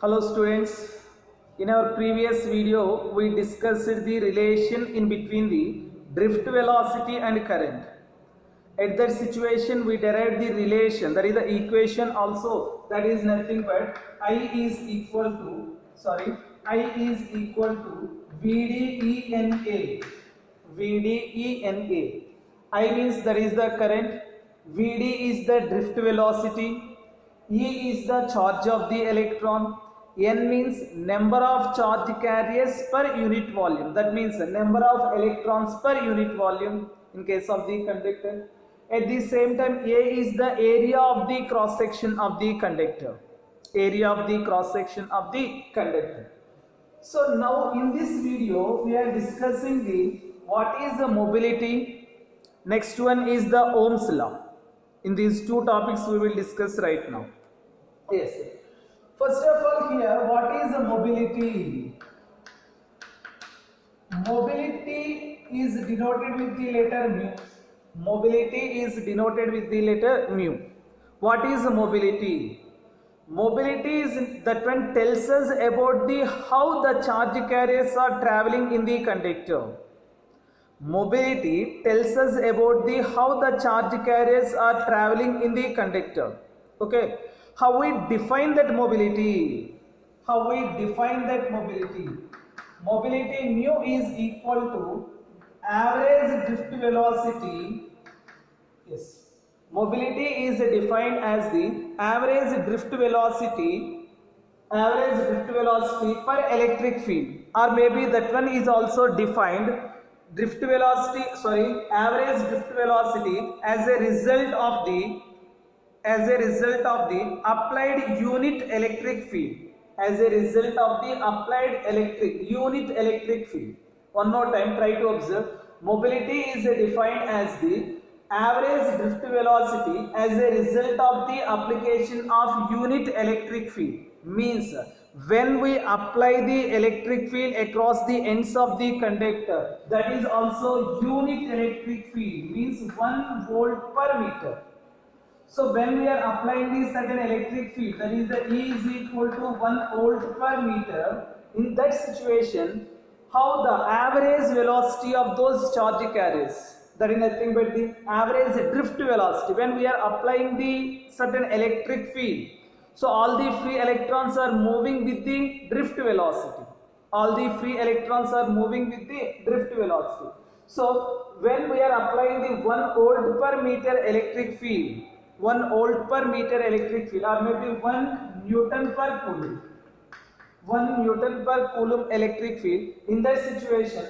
Hello students, in our previous video we discussed the relation in between the drift velocity and current. At that situation we derived the relation, that is the equation also, that is nothing but I is equal to VDENA. VDENA. I means that is the current, VD is the drift velocity, E is the charge of the electron, N means number of charge carriers per unit volume, that means the number of electrons per unit volume in case of the conductor. At the same time, A is the area of the cross section of the conductor. Area of the cross section of the conductor. So now in this video we are discussing the what is the mobility. Next one is the Ohm's law. In these two topics we will discuss right now. Yes. First of all, here what is the mobility? Mobility is denoted with the letter mu. Mobility is denoted with the letter mu. What is mobility? Mobility is that one tells us about the how the charge carriers are traveling in the conductor. Mobility tells us about the how the charge carriers are traveling in the conductor. Okay, how we define that mobility? How we define that mobility? Mobility mu is equal to average drift velocity. Yes. Mobility is defined as the average drift velocity per electric field, or maybe that one is also defined average drift velocity as a result of the applied unit electric field, unit electric field. One more time, try to observe. Mobility is defined as the average drift velocity as a result of the application of unit electric field. Means when we apply the electric field across the ends of the conductor, that is also unit electric field, means 1 volt per meter. So when we are applying this certain electric field, that is the E is equal to 1 volt per meter, in that situation how the average velocity of those charge carriers, that is nothing but the average drift velocity when we are applying the certain electric field. So all the free electrons are moving with the drift velocity. So when we are applying the 1 volt per meter electric field, or maybe 1 Newton per coulomb electric field, in that situation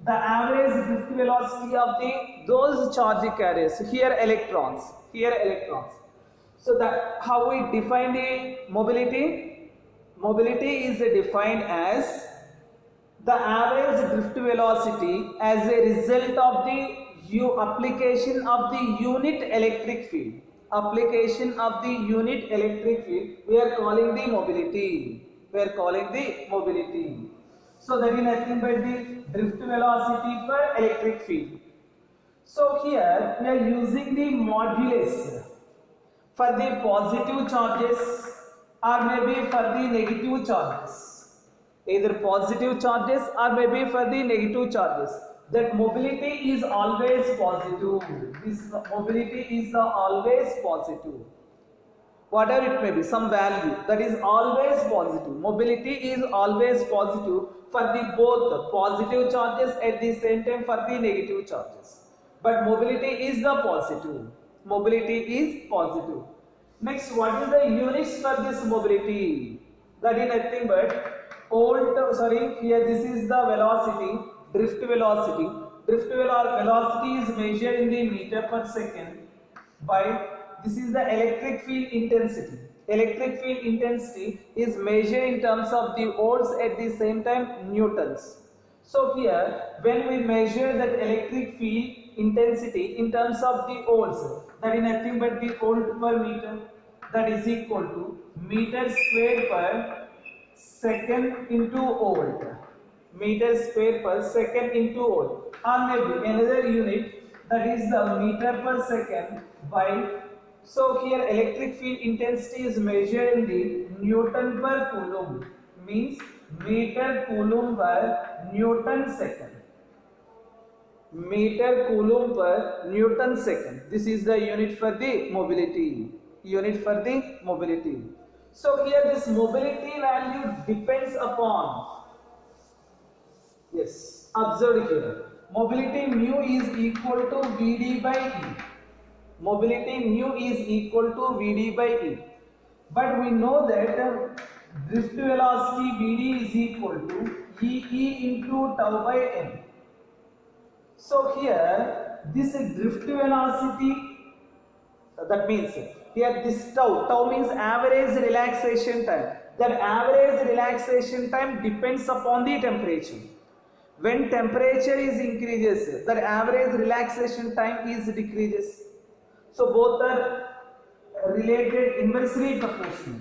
the average drift velocity of those charge carriers, here electrons. So that how we define the mobility? Mobility is defined as the average drift velocity as a result of the application of the unit electric field. We are calling the mobility. So that is nothing but the drift velocity per electric field. So here we are using the modulus for the positive charges or maybe for the negative charges. Either positive charges or maybe for the negative charges. That mobility is always positive. Whatever it may be, some value, that is always positive. Mobility is always positive for the both positive charges at the same time for the negative charges. But mobility is positive. Next, what is the units for this mobility? That is nothing but here this is the velocity, drift velocity. Drift velocity is measured in the meter per second by, this is the electric field intensity. Electric field intensity is measured in terms of the volts, at the same time newtons. So here when we measure that electric field intensity in terms of the volts, that is nothing but the volt per meter, that is equal to meter square per second into volt. Or maybe another unit, that is the meter per second by So here electric field intensity is measured in the Newton per Coulomb, means meter Coulomb per Newton second. Meter Coulomb per Newton second. This is the unit for the mobility. Unit for the mobility. So here this mobility value depends upon, yes, observed here. Mobility mu is equal to Vd by E. Mobility mu is equal to Vd by E. But we know that drift velocity Vd is equal to E into tau by n. So here this drift velocity, that means here this tau means average relaxation time. That average relaxation time depends upon the temperature. When temperature is increases, that average relaxation time is decreases. So both are related inversely proportional.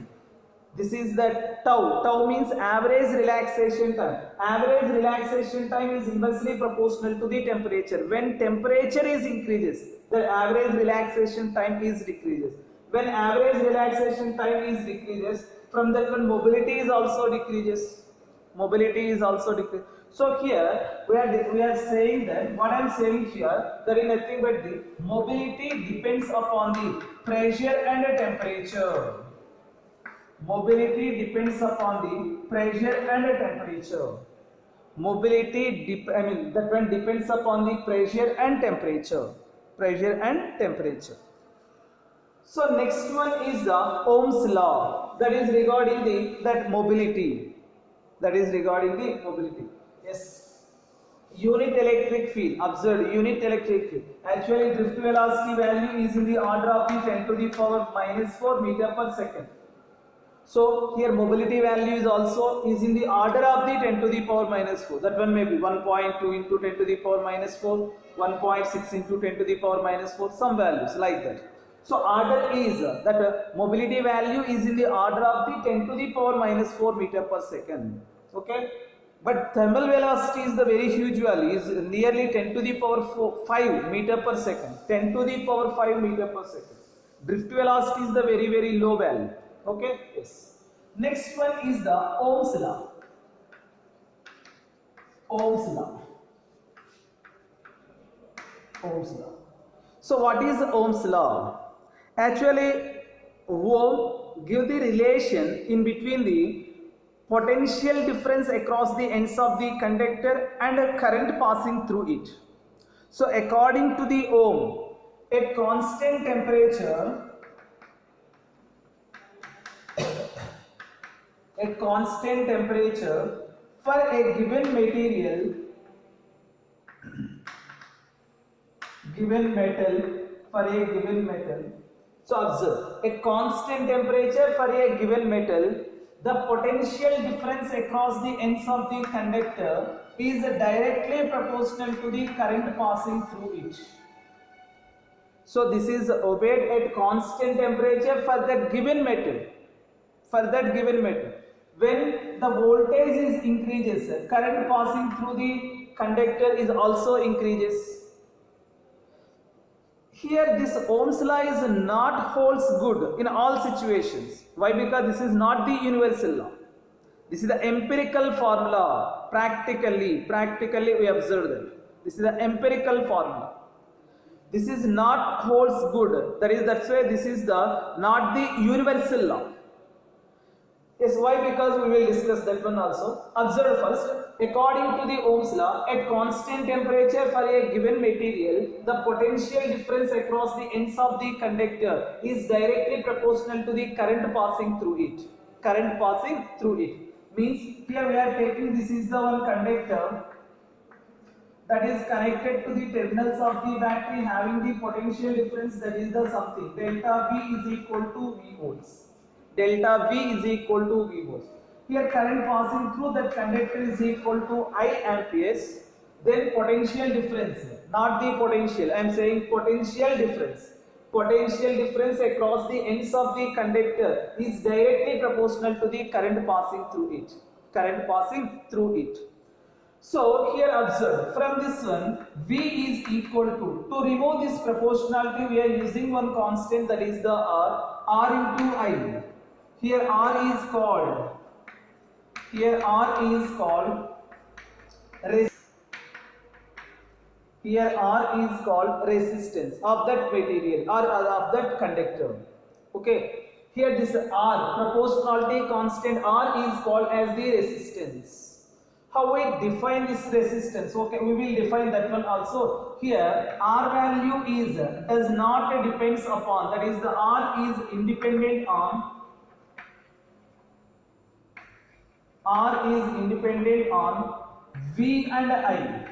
This is the tau. Tau means average relaxation time. Average relaxation time is inversely proportional to the temperature. When temperature is increases, the average relaxation time is decreases. When average relaxation time is decreases, from that one mobility is also decreases. Mobility is also decreases. So here we are saying that, what I am saying here, there is nothing but the mobility depends upon the pressure and the temperature. Mobility depends upon the pressure and the temperature. Mobility that one depends upon the pressure and temperature. Pressure and temperature. So next one is the Ohm's law, that is regarding that mobility. That is regarding the mobility. Yes. Unit electric field. Observe unit electric field. Actually drift velocity value is in the order of the 10 to the power minus 4 meter per second. So here mobility value is also is in the order of the 10 to the power minus 4. That one may be 1.2 into 10 to the power minus 4, 1.6 into 10 to the power minus 4, some values like that. So order is that mobility value is in the order of the 10 to the power minus 4 meter per second. Okay. But thermal velocity is the very huge value, is nearly 10 to the power 5 meter per second. 10 to the power 5 meter per second. Drift velocity is the very, very low value. Okay. Yes. Next one is the Ohm's law. Ohm's law. Ohm's law. So what is Ohm's law? Actually, Ohm give the relation in between the potential difference across the ends of the conductor and a current passing through it. So according to the Ohm, at constant temperature, for a given material, so observe, at constant temperature for a given metal, the potential difference across the ends of the conductor is directly proportional to the current passing through it. So this is obeyed at constant temperature for that given metal. When the voltage is increases, current passing through the conductor is also increases. Here this Ohm's law is not holds good in all situations. Why? Because this is not the universal law. This is the empirical formula. Practically we observe that. This is the empirical formula. This is not holds good. That's why this is not the universal law. Yes, why? Because we will discuss that one also. Observe first. According to the Ohm's law, at constant temperature for a given material, the potential difference across the ends of the conductor is directly proportional to the current passing through it. Means here we are taking, this is the one conductor that is connected to the terminals of the battery, having the potential difference, that is the something. Delta V is equal to V volts. Here current passing through that conductor is equal to I amperes. Then potential difference, not the potential, I am saying potential difference. Potential difference across the ends of the conductor is directly proportional to the current passing through it. So here observe, from this one V is equal to remove this proportionality we are using one constant, that is the R into I. Here R is called resistance of that material or of that conductor. Okay, here this R, proportionality constant R, is called as the resistance. How we define this resistance? Okay, we will define that one also. Here R value does not depends upon, that is the R is independent on V and I.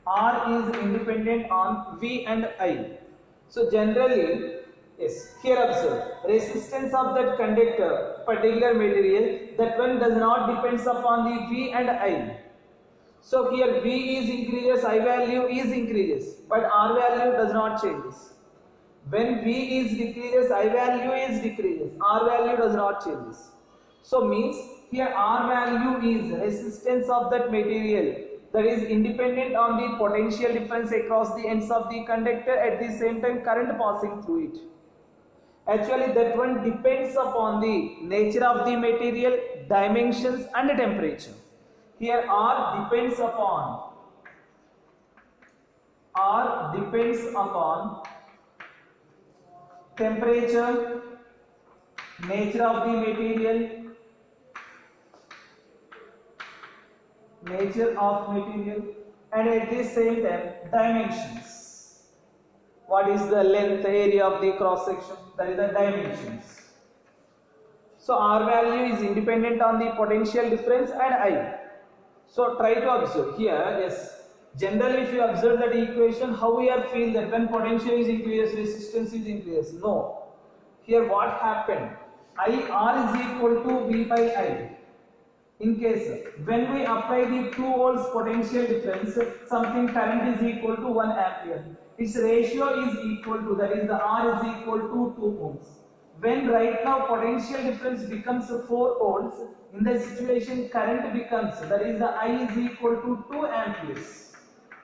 R is independent on V and I. So generally, yes, here observe, resistance of that conductor, particular material, that one does not depends upon the V and I. So here V is increases, I value is increases, but R value does not changes. When V is decreases, I value is decreases, R value does not changes. So means here R value is resistance of that material, that is independent on the potential difference across the ends of the conductor, at the same time current passing through it. Actually that one depends upon the nature of the material, dimensions and temperature. Here R depends upon temperature, nature of the material, and at the same time dimensions. What is the length, area of the cross section? That is the dimensions. So R value is independent on the potential difference and I. So try to observe here. Yes, generally if you observe that equation, how we are feel that when potential is increases, resistance is increases? No. Here what happened? R is equal to V by I. In case when we apply the 2 volts potential difference, something current is equal to 1 ampere. Its ratio is equal to, that is the R is equal to 2 ohms. When right now potential difference becomes 4 volts, in the situation current becomes, that is the I is equal to 2 amperes.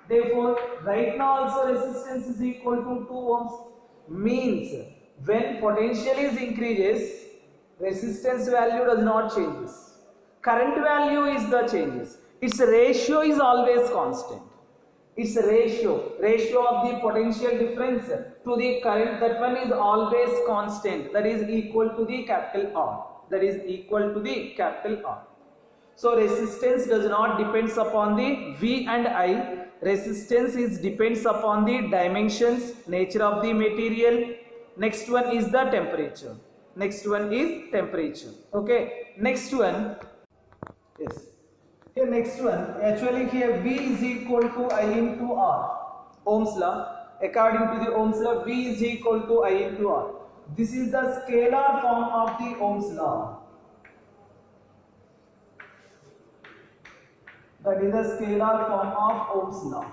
Therefore right now also resistance is equal to 2 ohms. Means when potential is increases, resistance value does not changes. Current value is the changes. Its ratio is always constant. Its ratio of the potential difference to the current, that one is always constant. That is equal to the capital R. So resistance does not depends upon the V and I. Resistance is depends upon the dimensions, nature of the material. Next one is the temperature. Okay. Next one. Yes. Here next one, actually here V is equal to I into R. Ohm's law. According to the Ohm's law, V is equal to I into R. This is the scalar form of the Ohm's law. That is the scalar form of Ohm's law.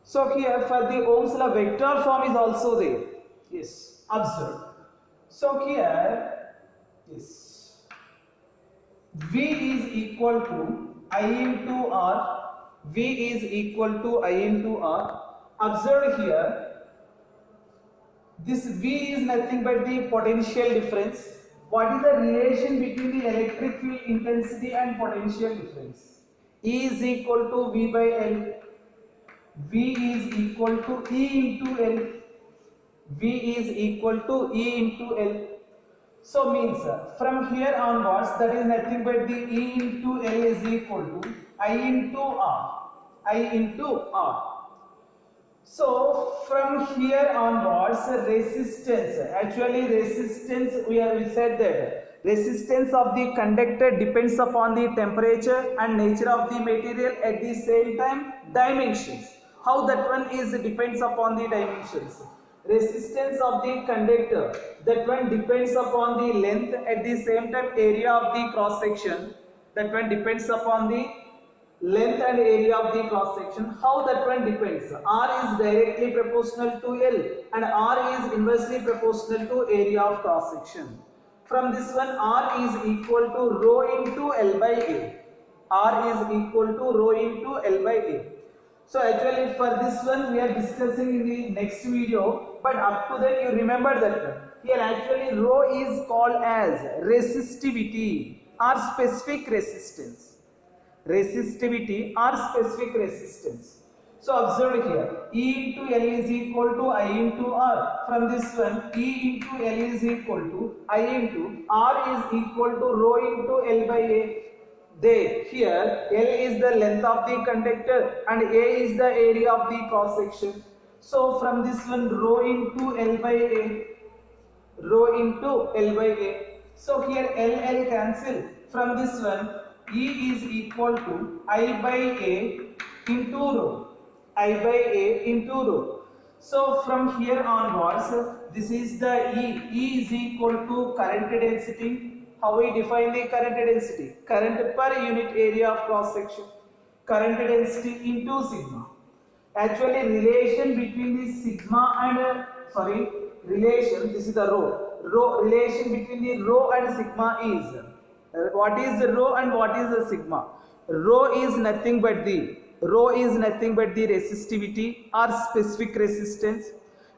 So here for the Ohm's law, vector form is also there. Yes, observe. So here, yes. V is equal to I into R. Observe here, this V is nothing but the potential difference. What is the relation between the electric field intensity and potential difference? E is equal to V by L. V is equal to E into L. So means from here onwards, that is nothing but the E into L is equal to I into R. So from here onwards, resistance, we said that resistance of the conductor depends upon the temperature and nature of the material, at the same time dimensions. How that one is depends upon the dimensions. Resistance of the conductor, that one depends upon the length, at the same time area of the cross section, that one depends upon the length and area of the cross section. How that one depends? R is directly proportional to L and R is inversely proportional to area of cross section. From this one, R is equal to rho into L by A. R is equal to rho into L by A. So actually for this one we are discussing in the next video, but up to then you remember that one. Here actually rho is called as resistivity or specific resistance. Resistivity or specific resistance. So observe here, E into L is equal to I into R. From this one, E into L is equal to I into R is equal to rho into L by A. There, here L is the length of the conductor and A is the area of the cross section. So from this one, rho into L by A, rho into L by A. So here L cancel. From this one, E is equal to I by A into rho. I by A into rho. So from here onwards, this is the E. E is equal to current density. How we define the current density? Current per unit area of cross section. Current density into sigma. Actually, relation between the sigma and relation. This is the rho. Relation between the rho and sigma is what is the rho and what is the sigma? Rho is nothing but the resistivity or specific resistance.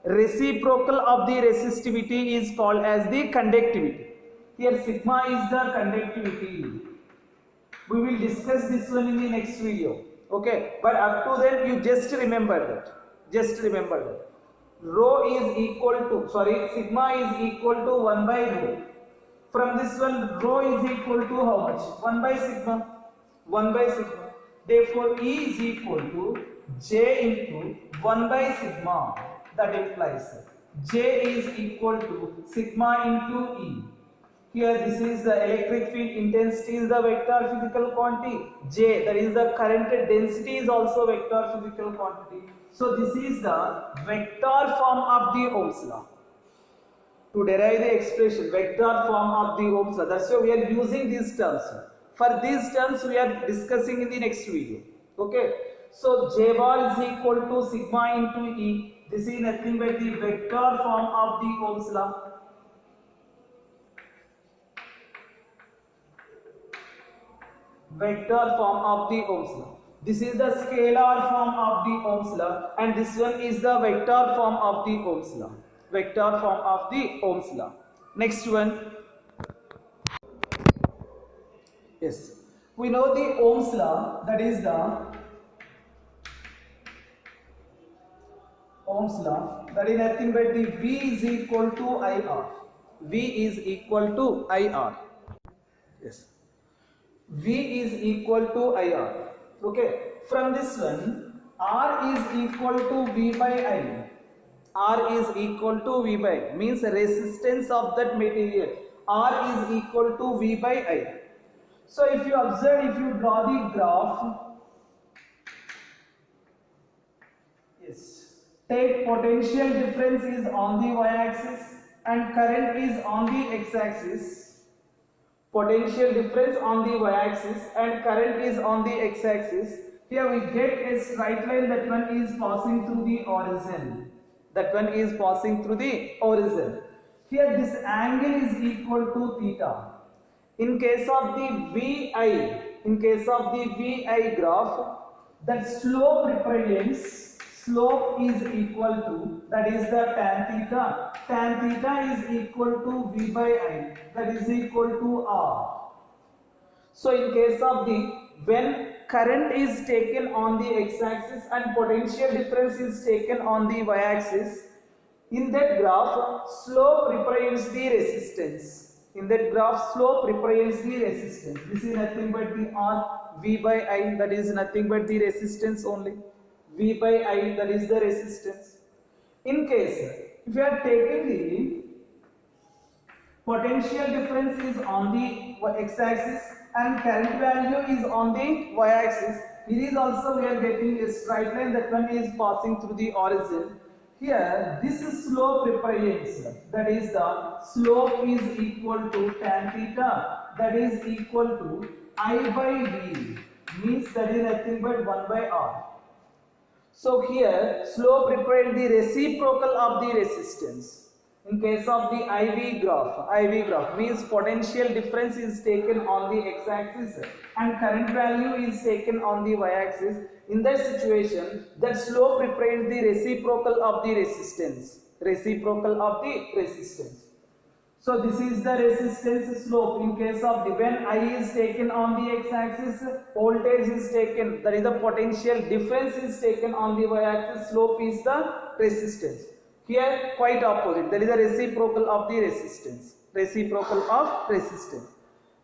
Reciprocal of the resistivity is called as the conductivity. Here sigma is the conductivity. We will discuss this one in the next video. Okay, but up to then you just remember that. Sigma is equal to 1 by rho. From this one, rho is equal to how much? 1 by sigma. Therefore, E is equal to J into 1 by sigma. That implies J is equal to sigma into E. Here this is the electric field intensity is the vector physical quantity. J, that is the current density, is also vector physical quantity. So this is the vector form of the Ohm's law. To derive the expression, vector form of the Ohm's law. That's why we are using these terms. For these terms we are discussing in the next video. Okay. So J bar is equal to sigma into E. This is nothing but the vector form of the Ohm's law. Vector form of the Ohm's law. This is the scalar form of the Ohm's law, and this one is the vector form of the Ohm's law. Vector form of the Ohm's law. Next one. Yes, we know the Ohm's law, that is the Ohm's law, that is nothing but the V is equal to IR. V is equal to IR. Yes. V is equal to IR. Okay. From this one, R is equal to V by I. R is equal to V by I means resistance of that material. R is equal to V by I. So if you observe, if you draw the graph, yes, take potential difference is on the y-axis and current is on the x-axis. Potential difference on the y-axis and current is on the x-axis. Here we get a straight line, that one is passing through the origin. Here this angle is equal to theta. In case of the VI graph, that slope is equal to, that is the tan theta. Tan theta is equal to V by I, that is equal to R. So in case of when current is taken on the x-axis and potential difference is taken on the y-axis, in that graph slope represents the resistance. This is nothing but the R. V by I, that is nothing but the resistance only. V by I, that is the resistance. In case if you are taking the potential difference is on the x-axis and current value is on the y-axis, here is also we are getting a straight line, that one is passing through the origin. Here this slope represents, that is the slope is equal to tan theta, that is equal to I by V, means that is nothing but 1 by R. So here slope represents the reciprocal of the resistance. In case of the IV graph means potential difference is taken on the x-axis and current value is taken on the y-axis. In that situation, that slope represents the reciprocal of the resistance. So this is the resistance slope. In case of the when I is taken on the x-axis, voltage is taken, that is the potential difference is taken on the y-axis, slope is the resistance. Here quite opposite, that is the reciprocal of the resistance.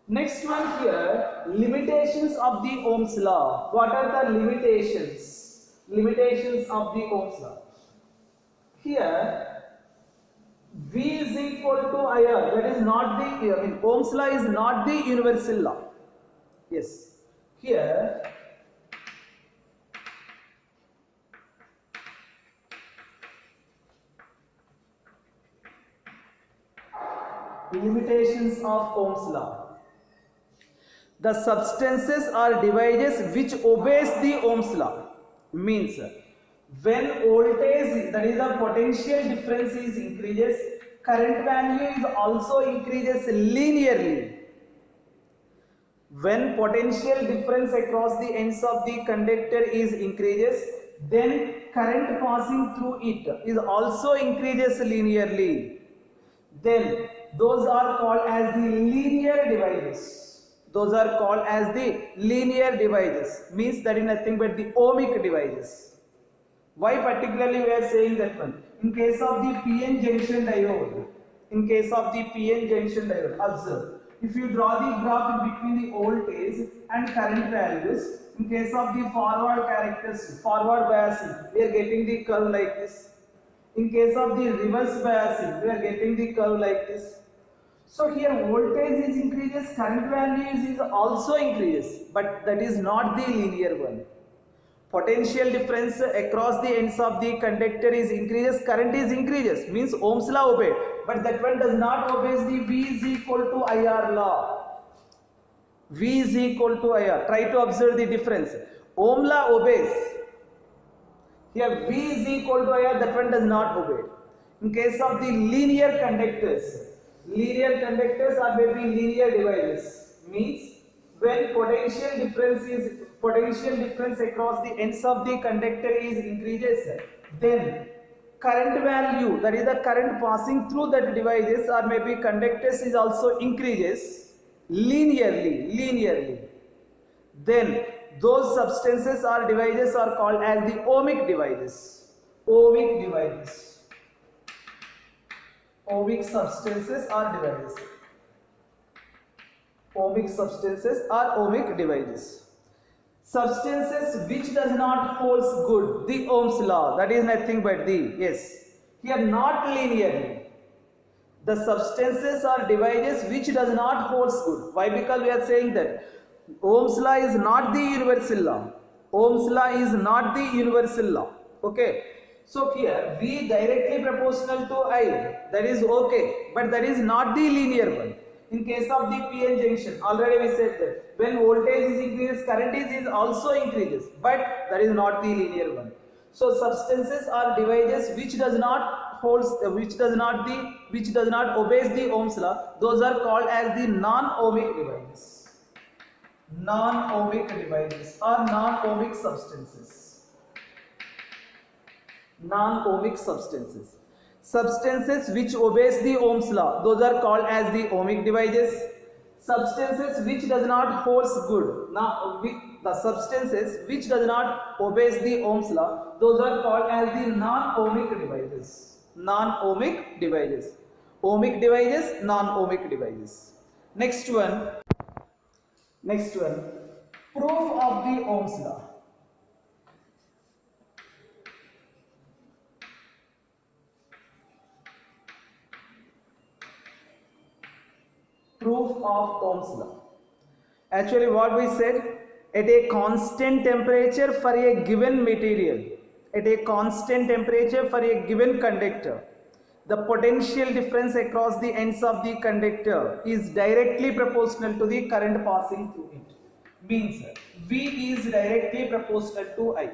Next one here, limitations of the Ohm's law. What are the limitations? Limitations of the Ohm's law. Here V is equal to IR, that is not the, Ohm's law is not the universal law. Yes. Here limitations of Ohm's law. The substances are devices which obeys the Ohm's law. Means when voltage, that is the potential difference is increases, current value is also increases linearly. When potential difference across the ends of the conductor is increases, then current passing through it is also increases linearly. Then those are called as the linear devices. Means that is nothing but the ohmic devices. Why particularly we are saying that one? In case of the PN junction diode, observe, if you draw the graph between the voltage and current values, in case of the forward biasing, we are getting the curve like this. In case of the reverse biasing, we are getting the curve like this. So here voltage is increases, current values is also increases, but that is not the linear one. Potential difference across the ends of the conductor is increases, current is increases, means Ohm's law obeyed, but that one does not obey the V is equal to IR law. Try to observe the difference. Ohm law obeys. Here V is equal to IR, that one does not obey. In case of the linear conductors are maybe linear devices, means when potential difference across the ends of the conductor is increases, then current value, that is the current passing through that devices or maybe conductors is also increases linearly. Then those substances or devices are called as the ohmic devices. Ohmic substances are ohmic devices. Substances which does not holds good the Ohm's law, that is nothing but the, here not linearly. The substances are devices which does not holds good. Why? Because we are saying that Ohm's law is not the universal law. Okay. So here V directly proportional to I, that is okay, but that is not the linear one. In case of the PN junction, already we said that when voltage is increases, current is also increases, but that is not the linear one. So substances are devices which does not obeys the Ohm's law. Those are called as the non-ohmic devices. Or non-ohmic substances. Substances which obeys the Ohm's law, those are called as the ohmic devices. Substances which does not holds good, the substances which does not obeys the Ohm's law, those are called as the non-ohmic devices. Ohmic devices, non-ohmic devices. Next one, proof of the Ohm's law. Proof of Ohm's law. Actually what we said, at a constant temperature for a given material, at a constant temperature for a given conductor, the potential difference across the ends of the conductor is directly proportional to the current passing through it. Means V is directly proportional to I.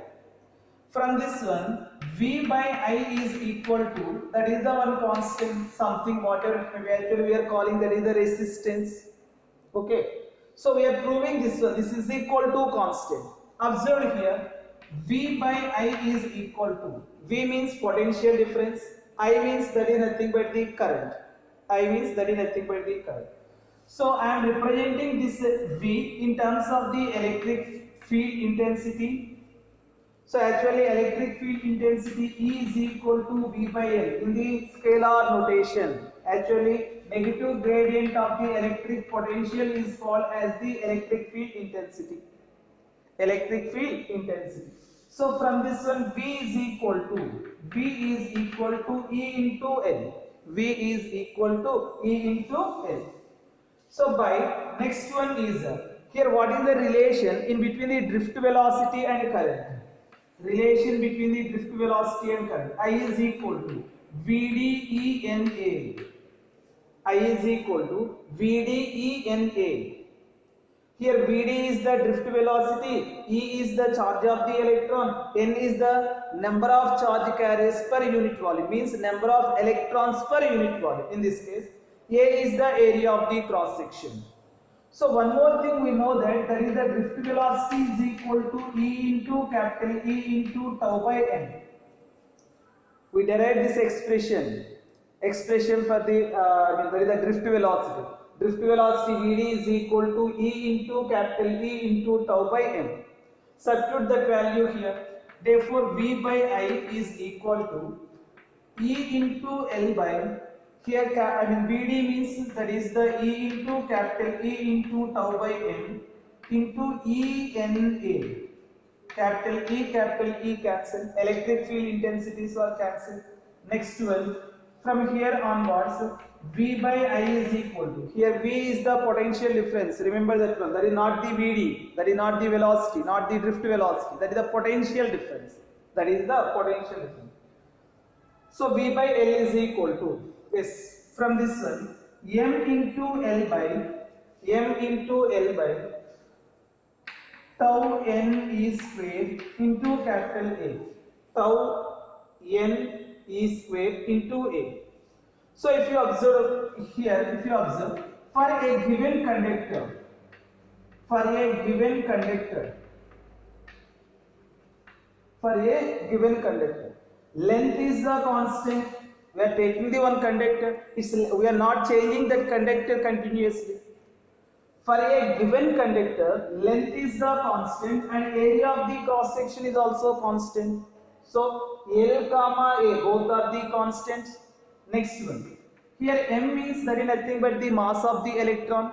From this one, V by I is equal to, that is the one constant, something whatever actually we are calling, that is the resistance. Okay. So we are proving this one. This is equal to constant. Observe here, V by I is equal to, V means potential difference, I means that is nothing but the current. I means that is nothing but the current. So I am representing this V in terms of the electric field intensity. So actually electric field intensity E is equal to V by L in the scalar notation. Actually negative gradient of the electric potential is called as the electric field intensity. Electric field intensity. So from this one, V is equal to E into L. V is equal to E into L. So by next one is here, what is the relation in between the drift velocity and current? Relation between the drift velocity and current. I is equal to VDENA. I is equal to VDENA. Here VD is the drift velocity, E is the charge of the electron, N is the number of charge carriers per unit volume, means number of electrons per unit volume. In this case, A is the area of the cross section. So one more thing we know, that is the drift velocity is equal to E into capital E into tau by N. We derive this expression for the that is the drift velocity. Drift velocity Vd is equal to E into capital E into tau by M. Substitute that value here. Therefore, V by I is equal to E into L by, here Vd means that is the E into capital E into tau by M into ENA. Capital E cancel. Electric field intensities are cancelled. Next one, from here onwards, V by I is equal to, here V is the potential difference, remember that one, that is not the Vd, that is not the velocity, not the drift velocity, that is the potential difference, that is the potential difference. So V by L is equal to, yes, from this one, M into L by tau N E square into capital A, tau N E square into A. So if you observe here, for a given conductor, length is the constant. We are taking the one conductor, we are not changing that conductor continuously. For a given conductor, length is the constant and area of the cross section is also constant. So L comma A, both are the constants. Next one, here M means that is nothing but the mass of the electron.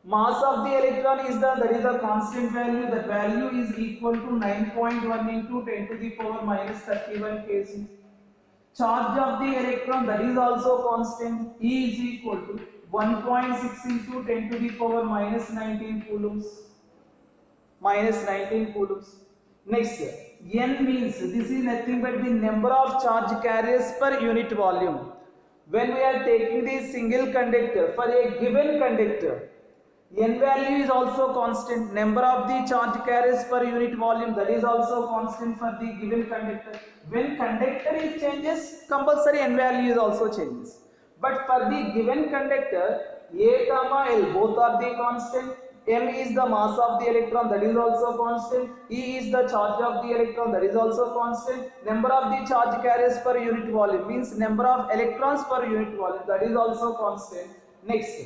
Mass of the electron is the constant value. That value is equal to 9.1 into 10 to the power minus 31 kg. Charge of the electron, that is also constant. E is equal to 1.6 into 10 to the power minus 19 coulombs. Next, N means this is nothing but the number of charge carriers per unit volume. When we are taking the single conductor, for a given conductor, N value is also constant. Number of the charge carriers per unit volume, that is also constant for the given conductor. When conductor is changes, compulsory N value is also changes. But for the given conductor, A comma L both are the constant. M is the mass of the electron, that is also constant. E is the charge of the electron, that is also constant. Number of the charge carriers per unit volume means number of electrons per unit volume, that is also constant. Next,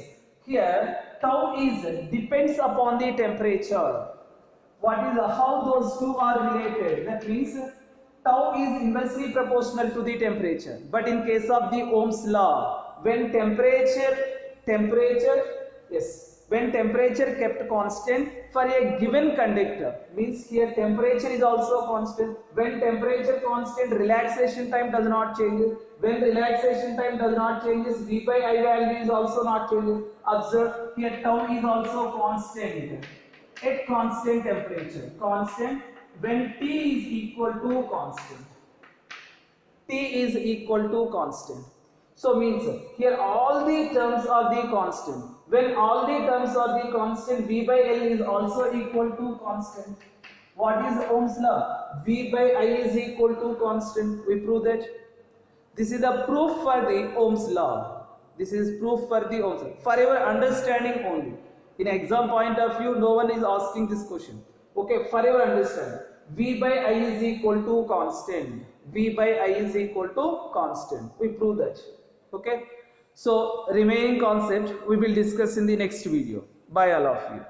here tau is depends upon the temperature. How those two are related? That means tau is inversely proportional to the temperature. But in case of the Ohm's law, when temperature kept constant for a given conductor, means here temperature is also constant. When temperature constant, relaxation time does not change. When relaxation time does not change, V by I value is also not changing. Observe here tau is also constant at constant temperature. Constant when T is equal to constant. So means here all the terms are the constant. When all the terms are the constant, V by L is also equal to constant. What is Ohm's law? V by I is equal to constant. We prove that. This is the proof for the Ohm's law. This is proof for the Ohm's law. For your understanding only. In exam point of view, no one is asking this question. Okay, for your understanding. V by I is equal to constant. V by I is equal to constant. We prove that. Okay. So remaining concept we will discuss in the next video. Bye all of you.